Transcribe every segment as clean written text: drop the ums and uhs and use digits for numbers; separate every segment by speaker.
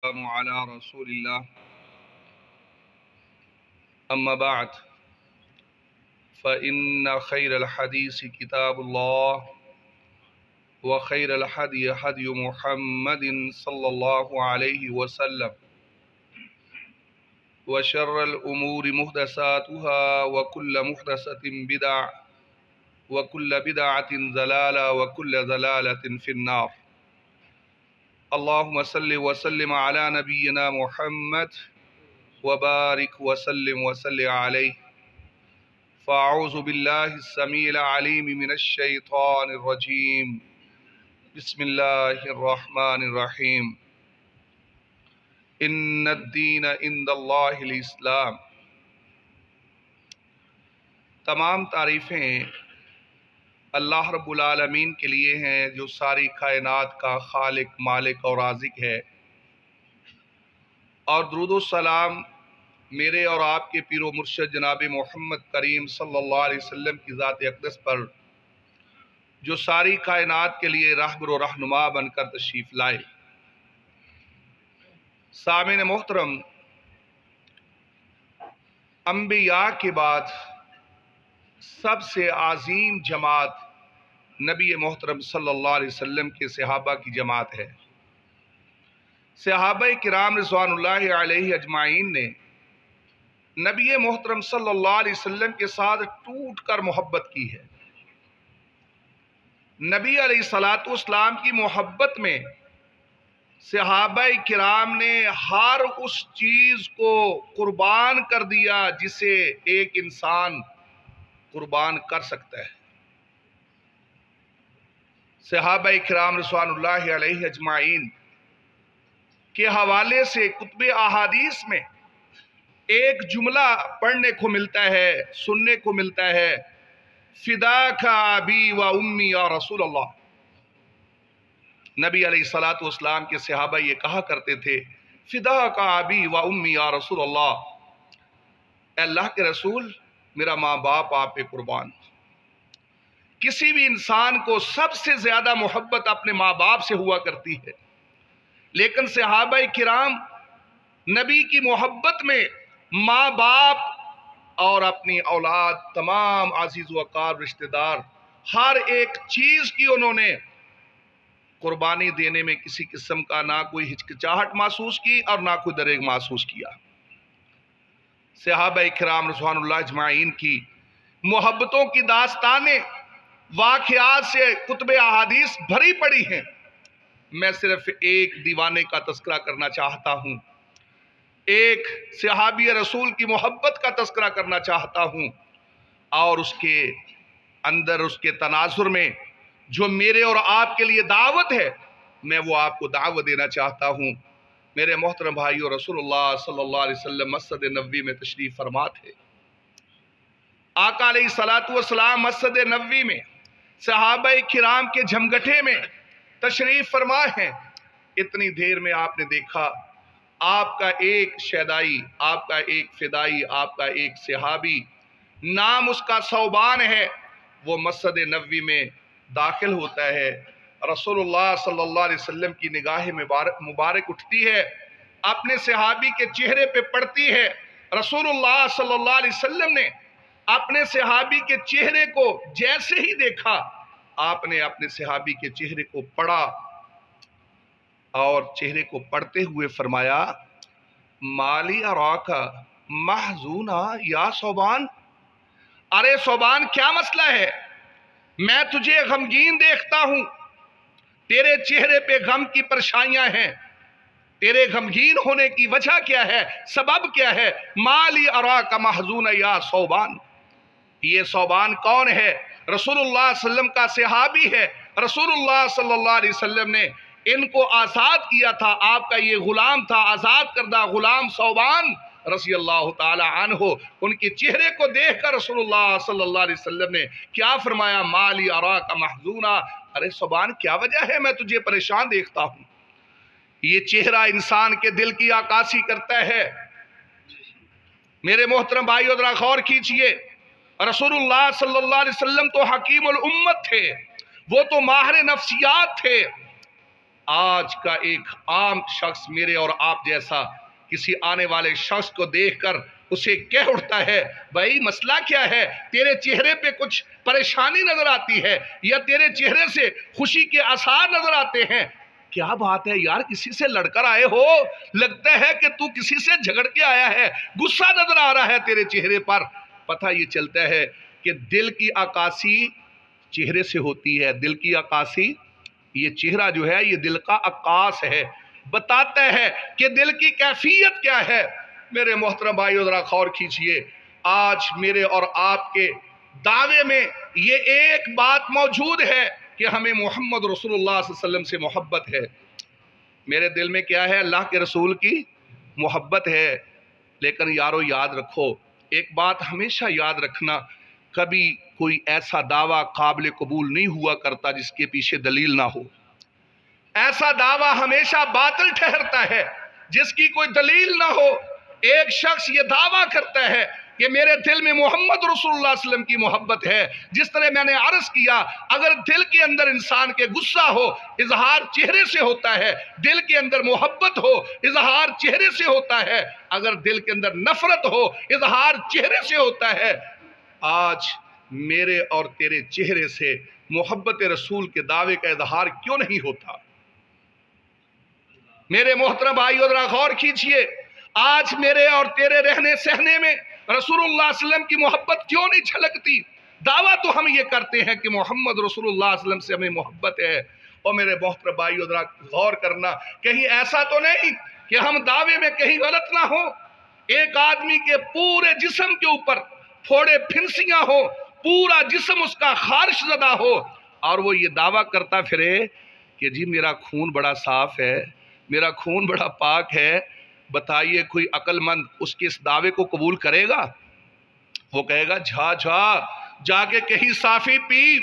Speaker 1: अला रसूलिल्लाह अम्मा बाद फ़इन्न खैरल हदीस किताबुल्लाह व खैरल हदी हदी मुहम्मदिन सल्लल्लाहु अलैहि वसल्लम व शर्रल उमूरि मुहदसातुहा व कुल्ल मुहदसतिन बिदअ व कुल्ल बिदअतिन ज़लाला व कुल्ल ज़लालतिन फिन्नार। अल्लाहुम्मा सल्लि व सल्लिम अला नबिय्यिना मुहम्मद व बारिक व सल्लिम व सल्लि अलैहि। फ़अऊज़ु बिल्लाहि अस्समीइल अलीम मिनश शैतानिर रजीम। बिस्मिल्लाहिर रहमानिर रहीम। इन्नद्दीन इंदल्लाहिल इस्लाम। तमाम तारीफ़ें अल्लाह रब्बुल आलमीन के लिए हैं जो सारी कायनात का खालिक, मालिक और राज़िक है, और दुरूद व सलाम मेरे और आपके पीरो मुर्शद जनाब मोहम्मद करीम सल्लल्लाहु अलैहि वसल्लम की ज़ात अक़दस पर जो सारी कायनात के लिए रहबर व रहनुमा बनकर तशरीफ़ लाए। सामिन मोहतरम, अम्बिया के बाद सबसे आज़ीम जमात नबी मोहतरम सल्लल्लाहु अलैहि वसल्लम के सहाबा की जमात है। सहाबा किराम रिज़वानुल्लाहि अलैहि अजमाइन ने नबी मोहतरम सल्लल्लाहु अलैहि वसल्लम के साथ टूट कर मोहब्बत की है। नबी अलैहिस्सलातु वस्सलाम की मोहब्बत में सहाबा किराम ने हर उस चीज को कुर्बान कर दिया जिसे एक इंसान कुर्बान कर सकता है। सहाबा किराम रिज़वानुल्लाहि अलैहि अजमाइन के हवाले से कुतुब अहादीस में एक जुमला पढ़ने को मिलता है, सुनने को मिलता है, फिदा का अबी व उम्मी या रसूल अल्लाह। नबी अलैहिस्सलातु वस्सलाम के सहाबा ये कहा करते थे, फिदा का अबी व उम्मी या रसूल अल्लाह, अल्लाह के रसूल मेरा माँ बाप आप पे कुर्बान। किसी भी इंसान को सबसे ज्यादा मोहब्बत अपने माँ बाप से हुआ करती है, लेकिन सहाबा किराम नबी की मोहब्बत में माँ बाप और अपनी औलाद, तमाम अजीज वकार रिश्तेदार, हर एक चीज की उन्होंने कुर्बानी देने में किसी किस्म का ना कोई हिचकिचाहट महसूस की और ना कोई दरेग महसूस किया। सहाबा किराम रिज़वानुल्लाहि अजमाइन की मोहब्बतों की दास्तानें वाक़ियात से कुतुब अहादीस भरी पड़ी हैं। मैं सिर्फ एक दीवाने का तस्करा करना चाहता हूँ, एक सहाबी रसूल की मोहब्बत का तस्करा करना चाहता हूँ, और उसके अंदर, उसके तनाजुर में जो मेरे और आपके लिए दावत है, मैं वो आपको दावत देना चाहता हूँ। मेरे मोहतरम भाइयों, रसूलुल्लाह सल्लल्लाहु अलैहि वसल्लम मस्जिद नबवी में तशरीफ फरमा थे। आका अलैहिस्सलातु वस्सलाम मस्जिद नबवी में सहाबा किराम के झमगटे में तशरीफ फरमा है। इतनी देर में आपने देखा आपका एक शैदाई, आपका एक फिदाई, आपका एक सहाबी, नाम उसका सौबान है, वो मस्जिद नबवी में दाखिल होता है। रसूलुल्लाह सल्लल्लाहु अलैहि वसल्लम की निगाह मुबारक उठती है, अपने सहाबी के चेहरे पे पड़ती है। रसूलुल्लाह सल्लल्लाहु अलैहि वसल्लम ने अपने सहाबी के चेहरे को जैसे ही देखा, आपने अपने सहाबी के चेहरे को पढ़ा और चेहरे को पढ़ते हुए फरमाया, माली अराका महजूना या सौबान। अरे सौबान, क्या मसला है? मैं तुझे गमगीन देखता हूं, तेरे चेहरे पे गम की परेशानियां हैं। तेरे गमगीन होने की वजह क्या है, सबब क्या है? माली अराका महजूना या सौबान। ये सौबान कौन है? रसूलुल्लाह सल्लल्लाहु अलैहि वसल्लम का सहाबी है। रसूलुल्लाह सल्लल्लाहु अलैहि वसल्लम ने इनको आज़ाद किया था। आपका ये गुलाम था, आज़ाद करदा गुलाम सौबान रज़ी अल्लाह ताला अन्हु। उनके चेहरे को देखकर रसूलुल्लाह सल्लल्लाहु अलैहि वसल्लम ने क्या फरमाया? माली अराका महजूना। अरे सौबान, क्या वजह है मैं तुझे परेशान देखता हूँ? ये चेहरा इंसान के दिल की आकाशी करता है। मेरे मोहतरम भाइयों, जरा गौर कीजिए, रसूलुल्लाह सल्लल्लाहु अलैहि वसल्लम तो हकीमुल उम्मत थे, वो तो माहिर नफ्सियात थे। आज का एक आम शख्स मेरे और आप जैसा किसी आने वाले शख्स को देखकर उसे कह उठता है, भाई मसला क्या है, तेरे चेहरे पे कुछ परेशानी नजर आती है या तेरे चेहरे से खुशी के आसार नजर आते हैं, क्या बात है यार, किसी से लड़कर आए हो, लगता है कि तू किसी से झगड़ के आया है, गुस्सा नजर आ रहा है तेरे चेहरे पर। पता ये चलता है कि दिल की अक्कासी चेहरे से होती है। दिल की अक्कासी, ये चेहरा जो है ये दिल का अक्कास है, बताता है कि दिल की कैफियत क्या है। मेरे मोहतरम भाइयों जरा गौर कीजिए, आज मेरे और आपके दावे में ये एक बात मौजूद है कि हमें मोहम्मद रसूलुल्लाह सल्लल्लाहु अलैहि वसल्लम से मोहब्बत है। मेरे दिल में क्या है, अल्लाह के रसूल की मोहब्बत है। लेकिन यारो याद रखो, एक बात हमेशा याद रखना, कभी कोई ऐसा दावा काबिल कबूल नहीं हुआ करता जिसके पीछे दलील ना हो। ऐसा दावा हमेशा बातिल ठहरता है जिसकी कोई दलील ना हो। एक शख्स ये दावा करता है कि मेरे दिल में मोहम्मद रसूलुल्लाह सल्लल्लाहु अलैहि वसल्लम की मोहब्बत है, जिस तरह मैंने अर्ज किया, अगर दिल के अंदर इंसान के गुस्सा हो, इजहार चेहरे से होता है, दिल के अंदर मोहब्बत हो, इजहार चेहरे से होता है, अगर दिल के अंदर नफरत हो, इजहार चेहरे से होता है। आज मेरे और तेरे चेहरे से मोहब्बत रसूल के दावे का इजहार क्यों नहीं होता? मेरे मोहतरम भाइयों जरा गौर कीजिए, आज मेरे और तेरे रहने सहने में रसूलुल्लाह सल्लल्लाहु अलैहि वसल्लम की मोहब्बत क्यों नहीं छलकती? दावा तो हम ये करते हैं कि मोहम्मद रसूलुल्लाह सल्लल्लाहु अलैहि वसल्लम से हमें मोहब्बत है। और मेरे मोहतरम भाइयों जरा गौर करना, कहीं ऐसा तो नहीं कि हम दावे में कहीं गलत ना हो। एक आदमी के पूरे जिस्म के ऊपर फोड़े फिंसियां हो, पूरा जिस्म उसका खारिश ज़दा हो, और वो ये दावा करता फिरे कि जी मेरा खून बड़ा साफ है, मेरा खून बड़ा पाक है। बताइए कोई अक्लमंद उसके इस दावे को कबूल करेगा? वो कहेगा जाके कहीं साफी पी,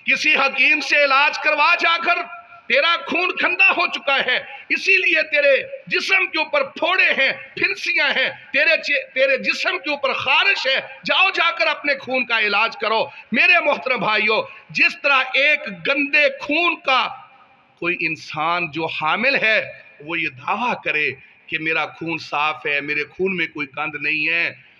Speaker 1: किसी हकीम से इलाज करवा जाकर, तेरा खून ठंडा हो चुका है, इसीलिए तेरे जिस्म के ऊपर फोड़े हैं, फिंसियां हैं, तेरे जिस्म के ऊपर खारिश है, जाओ जाकर अपने खून का इलाज करो। मेरे मोहतरम भाइयों, जिस तरह एक गंदे खून का कोई इंसान जो हामिल है वो ये दावा करे कि मेरा खून साफ है, मेरे खून में कोई गंद नहीं है,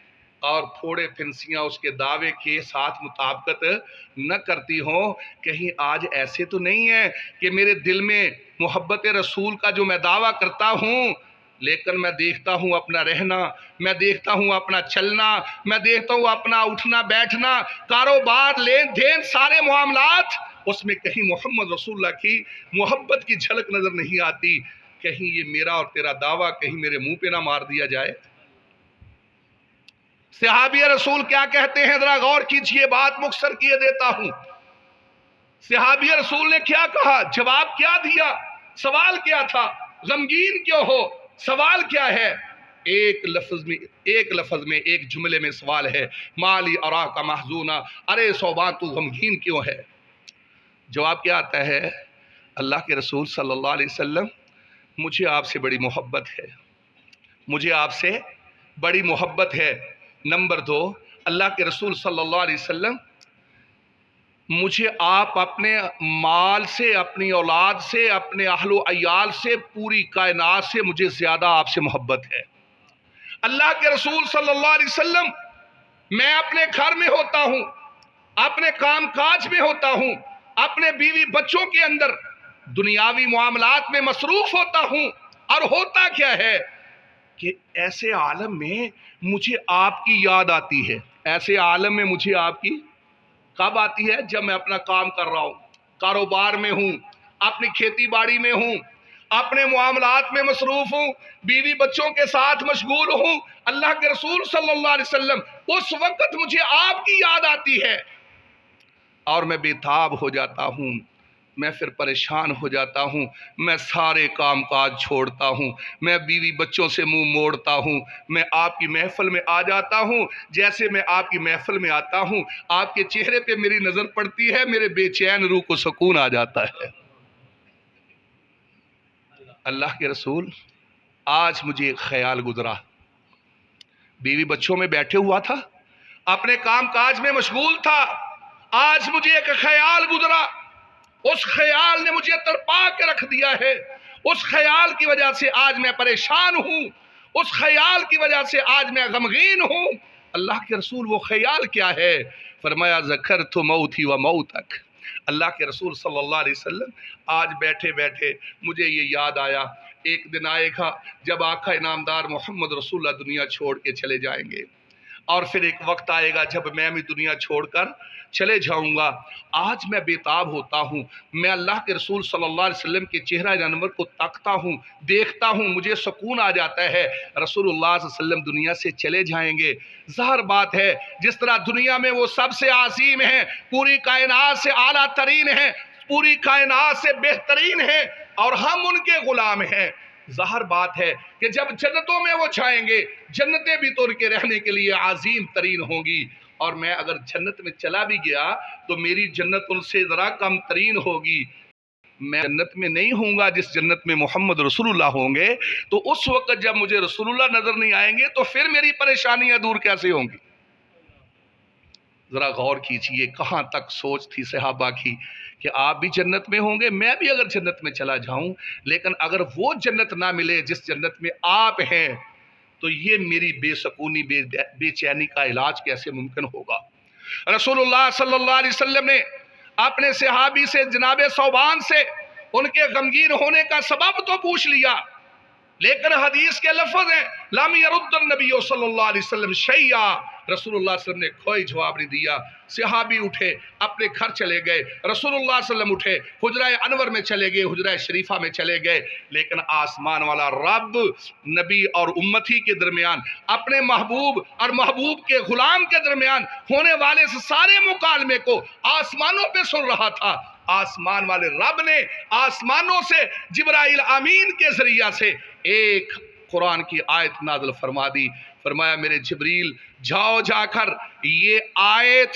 Speaker 1: और फोड़े फिंसियां उसके दावे के साथ मुताबिकत न करती हो, कहीं आज ऐसे तो नहीं है कि मेरे दिल में मोहब्बत रसूल का जो मैं दावा करता हूँ, लेकिन मैं देखता हूँ अपना रहना, मैं देखता हूँ अपना चलना, मैं देखता हूँ अपना उठना बैठना, कारोबार, लेन देन, सारे मामलात, उसमें कहीं मोहम्मद रसूलुल्लाह की मोहब्बत की झलक नजर नहीं आती। कहीं ये मेरा और तेरा दावा कहीं मेरे मुंह पे ना मार दिया जाए। सहाबी रसूल क्या कहते हैं, जरा गौर कीजिए, बात मुख्तसर किए देता हूं। सहाबी रसूल ने क्या कहा, जवाब क्या दिया, सवाल क्या था, गमगीन क्यों हो, सवाल क्या है? एक लफ्ज में एक जुमले में सवाल है, माली अरा का महजूना, अरे सौबा तू गमगीन क्यों है? जवाब क्या आता है, अल्लाह के रसूल सल्लल्लाहु अलैहि वसल्लम, मुझे आपसे बड़ी मोहब्बत है, मुझे आपसे बड़ी मोहब्बत है। नंबर 2, अल्लाह के रसूल सल्लल्लाहु अलैहि वसल्लम, मुझे आप अपने माल से, अपनी औलाद से, अपने अहलो अयाल से, पूरी कायनात से मुझे ज़्यादा आपसे मोहब्बत है। अल्लाह के रसूल सल्लल्लाहु अलैहि वसल्लम, मैं अपने घर में होता हूँ, अपने काम काज में होता हूँ, अपने बीवी बच्चों के अंदर दुनियावी मामलात में मसरूफ होता हूँ, और होता क्या है कि ऐसे आलम में मुझे आपकी याद आती है। ऐसे आलम में मुझे आपकी कब आती है? जब मैं अपना काम कर रहा हूँ, कारोबार में हूँ, अपनी खेती बाड़ी में हूँ, अपने मामलात में मसरूफ हूँ, बीवी बच्चों के साथ मशगूल हूँ। अल्लाह के रसूल सल्लल्लाहु अलैहि वसल्लम, उस वक्त मुझे आपकी याद आती है और मैं बेताब हो जाता हूँ, मैं फिर परेशान हो जाता हूँ, मैं सारे काम काज छोड़ता हूँ, मैं बीवी बच्चों से मुंह मोड़ता हूँ, मैं आपकी महफिल में आ जाता हूँ। जैसे मैं आपकी महफिल में आता हूँ, आपके चेहरे पे मेरी नज़र पड़ती है, मेरे बेचैन रूह को सुकून आ जाता है। अल्लाह के रसूल, आज मुझे एक ख्याल गुजरा, बीवी बच्चों में बैठे हुआ था, अपने काम काज में मशगूल था, आज मुझे एक ख्याल गुजरा, उस ख्याल ने मुझे तड़पा के रख दिया है। उस ख्याल की वजह से आज मैं परेशान हूँ, उस ख्याल की वजह से आज मैं गमगीन हूँ। अल्लाह के रसूल वो ख्याल क्या है? फरमाया ज़करतु मौती व मौतक। अल्लाह के रसूल सल्लल्लाहु अलैहि वसल्लम आज बैठे बैठे मुझे ये याद आया, एक दिन आएगा जब आका इनामदार मोहम्मद रसूलुल्लाह दुनिया छोड़ के चले जाएंगे, और फिर एक वक्त आएगा जब मैं भी दुनिया छोड़कर चले जाऊंगा। आज मैं बेताब होता हूँ, मैं अल्लाह के रसूल सल्लल्लाहु अलैहि वसल्लम के चेहरा अनवर को तकता हूँ, देखता हूँ, मुझे सुकून आ जाता है। रसूलुल्लाह सल्लल्लाहु अलैहि वसल्लम दुनिया से चले जाएंगे, ज़ाहिर बात है जिस तरह दुनिया में वो सबसे आज़ीम हैं, पूरी कायनात से आला तरीन हैं, पूरी कायनात से बेहतरीन हैं, और हम उनके गुलाम हैं। ज़ाहिर बात है कि जब जन्नतों में वो छाएंगे, जन्नतें भी तो उनके रहने के लिए आज़ीम तरीन होंगी, और मैं अगर जन्नत में चला भी गया तो मेरी जन्नत उनसे ज़रा कम तरीन होगी। मैं जन्नत में नहीं होऊंगा जिस जन्नत में मोहम्मद रसूलुल्लाह होंगे। तो उस वक्त जब मुझे रसूलुल्लाह नजर नहीं आएंगे तो फिर मेरी परेशानियां दूर कैसे होंगी? ज़रा गौर कीजिए, कहाँ तक सोच थी सहाबा की कि आप भी जन्नत में होंगे, मैं भी अगर जन्नत में चला जाऊं, लेकिन अगर वो जन्नत ना मिले जिस जन्नत में आप हैं, तो ये मेरी बेसकूनी बेचैनी का इलाज कैसे मुमकिन होगा? रसूलुल्लाह सल्लल्लाहु अलैहि वसल्लम ने अपने सहाबी से जनाबे सौबान से उनके गमगीन होने का सबब तो पूछ लिया, लेकिन हदीस के लफ्ज़ हैं लम यरुद्दन नबी सल्लल्लाहु अलैहि वसल्लम शैया। रसूलुल्लाह सल्लल्लाहु अलैहि वसल्लम ने कोई जवाब नहीं दिया। सहाबी उठे, अपने घर चले गए, रसूलुल्लाह सल्लल्लाहु अलैहि वसल्लम उठे, हुजरा अनवर में चले गए, हुजरा शरीफा में चले गए, लेकिन आसमान वाला रब नबी और उम्मती के दरमियान, अपने महबूब और महबूब के गुलाम के दरमियान होने वाले सारे मुकालमे को आसमानों पे सुन रहा था। आसमान वाले रब ने आसमानों से जिब्राइल अमीन के जरिया से एक कुरान की आयत नाज़िल फरमा दी। फरमाया मेरे जिब्रील जाओ, जाकर ये आयत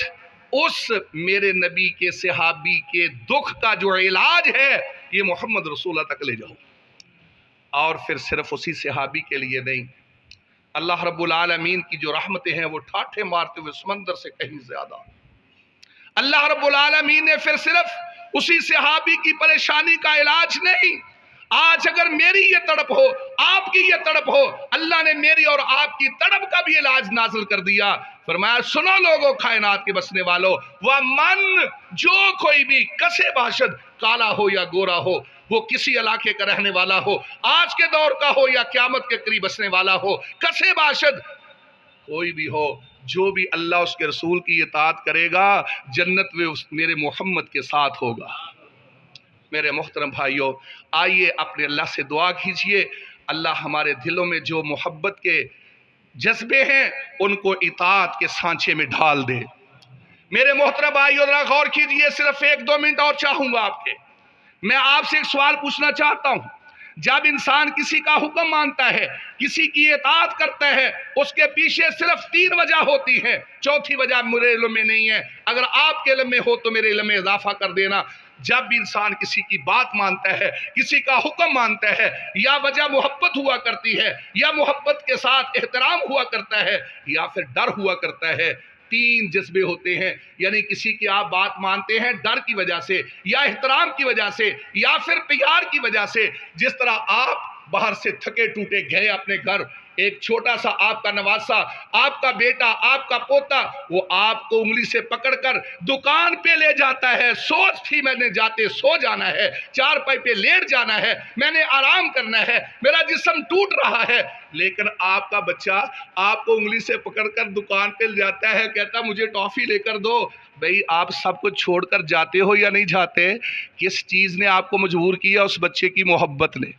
Speaker 1: उस मेरे नबी के सहाबी के दुख का जो इलाज है ये मोहम्मद रसूलुल्लाह तक ले जाओ। और फिर सिर्फ उसी सहाबी के लिए नहीं, अल्लाह रब्बुल आलमीन की जो रहमतें हैं वो ठाठे मारते हुए समंदर से कहीं ज्यादा। अल्लाह रब्बुल आलमीन ने फिर सिर्फ उसी सहाबी की परेशानी का इलाज नहीं, आज अगर मेरी ये तड़प हो, आपकी ये तड़प हो, अल्लाह ने मेरी और आपकी तड़प का भी इलाज नाजिल कर दिया। फरमाया सुनो लोगो कायनात के बसने वालों, वह मन जो कोई भी कसे बाशद, काला हो या गोरा हो, वो किसी इलाके का रहने वाला हो, आज के दौर का हो या क़यामत के करीब बसने वाला हो, कसे बाशद कोई भी हो, जो भी अल्लाह उसके रसूल की इताअत करेगा जन्नत में उस मेरे मोहम्मद के साथ होगा। मेरे मोहतरम भाइयों, आइए अपने अल्लाह से दुआ कीजिए, अल्लाह हमारे दिलों में जो मोहब्बत के जज्बे हैं उनको इताअत के सांचे में ढाल दे। मेरे मोहतरम भाइयों जरा गौर कीजिए, सिर्फ 1-2 मिनट और चाहूंगा आपके। मैं आपसे एक सवाल पूछना चाहता हूं, जब इंसान किसी का हुक्म मानता है, किसी की इताअत करता है, उसके पीछे सिर्फ 3 वजह होती है, चौथी वजह मेरे इल्म में नहीं है। अगर आपके इल्म में हो तो मेरे इल्म में इजाफा कर देना। जब भी इंसान किसी की बात मानता है, किसी का हुक्म मानता है, या वजह मोहब्बत हुआ करती है, या मोहब्बत के साथ एहतराम हुआ करता है, या फिर डर हुआ करता है। 3 जज्बे होते हैं, यानी किसी की आप बात मानते हैं डर की वजह से, या एहतराम की वजह से, या फिर प्यार की वजह से। जिस तरह आप बाहर से थके टूटे गए अपने घर, एक छोटा सा आपका नवासा, आपका बेटा, आपका पोता, वो आपको उंगली से पकड़कर दुकान पे ले जाता है। सोच थी मैंने जाते सो जाना है, चारपाई पे लेट जाना है, मैंने आराम करना है, मेरा जिस्म टूट रहा है, लेकिन आपका बच्चा आपको उंगली से पकड़कर दुकान पे ले जाता है, कहता मुझे टॉफी लेकर दो। भाई आप सब कुछ छोड़कर जाते हो या नहीं जाते? किस चीज ने आपको मजबूर किया? उस बच्चे की मोहब्बत ने।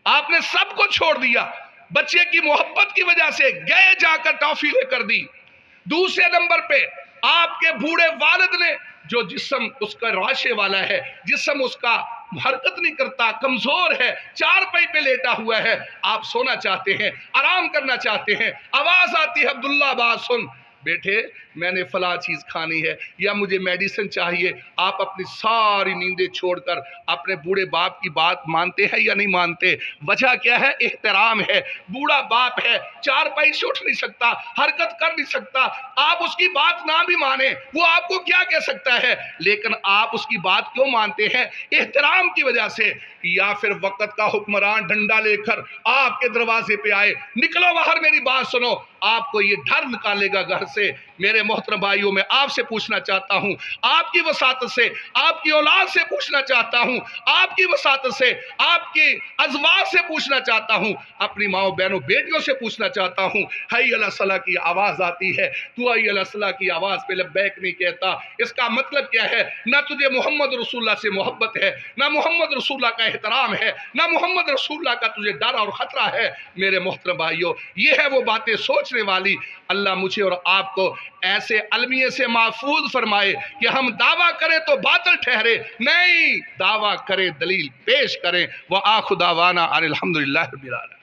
Speaker 1: आपने सब कुछ छोड़ दिया, बच्चे की मोहब्बत की वजह से गए, जाकर टॉफी लेकर दी। दूसरे नंबर पे आपके बूढ़े वालिद ने, जो जिस्म उसका राशे वाला है, जिस्म उसका हरकत नहीं करता, कमजोर है, चारपाई पे लेटा हुआ है, आप सोना चाहते हैं, आराम करना चाहते हैं, आवाज आती है अब्दुल्ला बात सुन बेटे, मैंने फ़लाँ चीज़ खानी है या मुझे मेडिसिन चाहिए, आप अपनी सारी नींदें छोड़कर अपने बूढ़े बाप की बात मानते हैं या नहीं मानते? वजह क्या है? एहतराम है। बूढ़ा बाप है, चारपाई से उठ नहीं सकता, हरकत कर नहीं सकता, आप उसकी बात ना भी माने, वो आपको क्या कह सकता है, लेकिन आप उसकी बात क्यों मानते हैं? एहतराम की वजह से। या फिर वक्त का हुक्मरान डंडा लेकर आपके दरवाजे पे आए, निकलो बाहर, मेरी बात सुनो, आपको ये डर निकालेगा घर से। मेरे मोहतरम भाइयों, मैं आपसे पूछना चाहता हूं, आपकी वसात से, आपकी औलाद से पूछना चाहता हूं, आपकी वसात से, आपकी अज़वाज से पूछना चाहता हूं, अपनी माओ बहनों बेटियों से पूछना चाहता हूं, हई अला सला की आवाज आती है, तू हई अला सला की आवाज पे लब्बैक नहीं कहता, इसका मतलब क्या है? ना तुझे मोहम्मद रसूलुल्लाह से मोहब्बत है, ना मोहम्मद रसूलुल्लाह का एहतराम है, ना मोहम्मद रसूलुल्लाह का तुझे डर और खतरा है। मेरे मोहतरम भाइयों, ये है वो बातें सोचने वाली। अल्लाह मुझे और आपको ऐसे अलमिये से महफूज फरमाए कि हम दावा करें तो बातिल ठहरे, नहीं दावा करें दलील पेश करें। व आखिर दावाना अनिल हम्दुलिल्लाहि रब्बिल आलमीन।